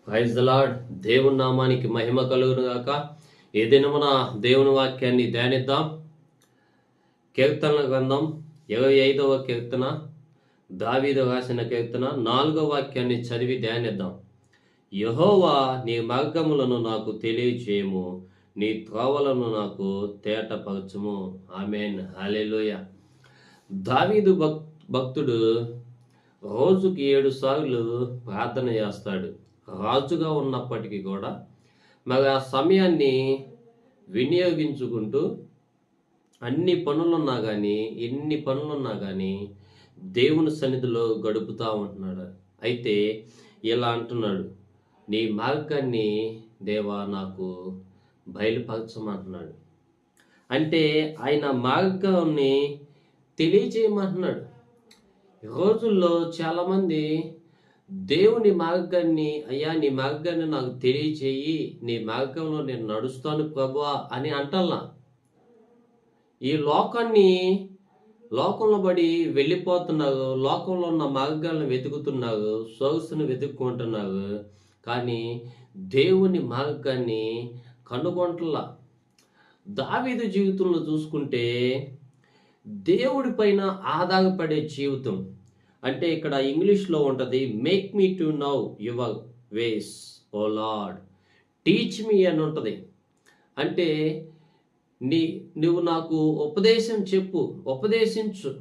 Praise the lord. దేవుని నామానికి మహిమ కలుగును గాక. ఏ దినమున దేవుని వాక్యాన్ని ధ్యానిద్దాం. కీర్తనల గ్రంథం 25వ కీర్తన, దావీదు రాసిన కీర్తన 4వ వాక్యాన్ని చదివి ధ్యానిద్దాం. యెహోవా, నీ మార్గములను నాకు తెలియజేయము, నీ త్రోవలను నాకు తేటపరచుము. ఆమేన్, హల్లెలూయా. దావీదు భక్తుడు రోజుకి 7 సార్లు ప్రార్థన చేస్తాడు. రాజుగా ఉన్నప్పటికీ కూడా మరి ఆ సమయాన్ని వినియోగించుకుంటూ ఎన్ని పనులున్నా కానీ దేవుని సన్నిధిలో గడుపుతూ ఉంటున్నాడు. అయితే ఇలా అంటున్నాడు, నీ మార్గాన్ని దేవా నాకు బయలుపరచమంటున్నాడు. అంటే ఆయన మార్గాన్ని తెలియజేయమంటున్నాడు. ఈ రోజుల్లో చాలామంది దేవుని మార్గాన్ని, అయ్యా నీ మార్గాన్ని నాకు తెలియచేయి, నీ మార్గంలో నేను నడుస్తాను ప్రభువా అని అంటల్లా. ఈ లోకంలో పడి వెళ్ళిపోతున్నారు. లోకంలో ఉన్న మార్గాలను వెతుకుతున్నారు, సోర్స్ను వెతుక్కుంటున్నారు. కానీ దేవుని మార్గాన్ని కనుగొంటల్లా. దావీదు జీవితంలో చూసుకుంటే దేవుడి పైన ఆధారపడే జీవితం. అంటే ఇక్కడ ఇంగ్లీష్లో ఉంటుంది, make me to know your ways O Lord, teach me అని ఉంటుంది. అంటే నువ్వు నాకు ఉపదేశం చెప్పు, ఉపదేశించు,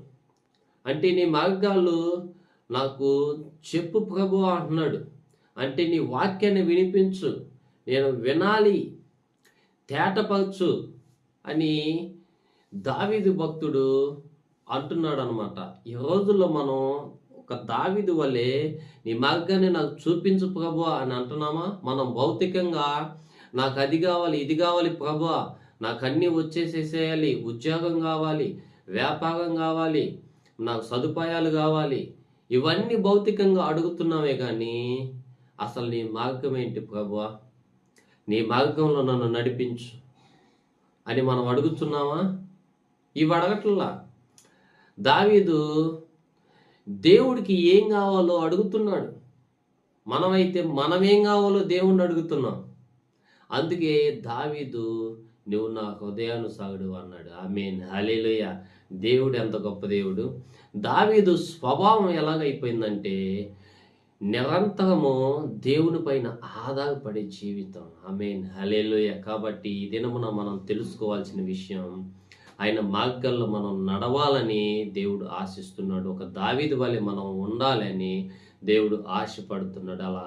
అంటే నీ మార్గాలు నాకు చెప్పు ప్రభువా అంటున్నాడు. అంటే నీ వాక్యాన్ని వినిపించు, నేను వినాలి, తేటపరచు అని దావీదు భక్తుడు అంటున్నాడు అనమాట. ఈ రోజుల్లో మనం ఒక దావీదు వలె నీ మార్గాన్ని నాకు చూపించు ప్రభువా అని అంటున్నామా? మనం భౌతికంగా నాకు అది కావాలి, ఇది కావాలి ప్రభువా, నాకు అన్నీ వచ్చేసేసేయాలి, ఉద్యోగం కావాలి, వ్యాపారం కావాలి, నాకు సదుపాయాలు కావాలి, ఇవన్నీ భౌతికంగా అడుగుతున్నామే కానీ అసలు నీ మార్గం ఏంటి ప్రభువా, నీ మార్గంలో నన్ను నడిపించు అని మనం అడుగుతున్నామా? ఇవి అడగట్లా. దావీదు దేవుడికి ఏం కావాలో అడుగుతున్నాడు. మనమైతే మనమేం కావాలో దేవుణ్ణి అడుగుతున్నాం. అందుకే దావీదు, నువ్వు నా హృదయానుసారుడు అన్నాడు. ఆమేన్, హల్లెలూయా. దేవుడు ఎంత గొప్ప దేవుడు. దావీదు స్వభావం ఎలాగైపోయిందంటే నిరంతరము దేవుని పైన ఆధారపడే జీవితం. ఆమేన్, హల్లెలూయా. కాబట్టి ఈ దినమున మనం తెలుసుకోవాల్సిన విషయం, ఆయన మార్గాల్లో మనం నడవాలని దేవుడు ఆశిస్తున్నాడు. ఒక దావీదు వలె మనం ఉండాలని దేవుడు ఆశపడుతున్నాడు. అలా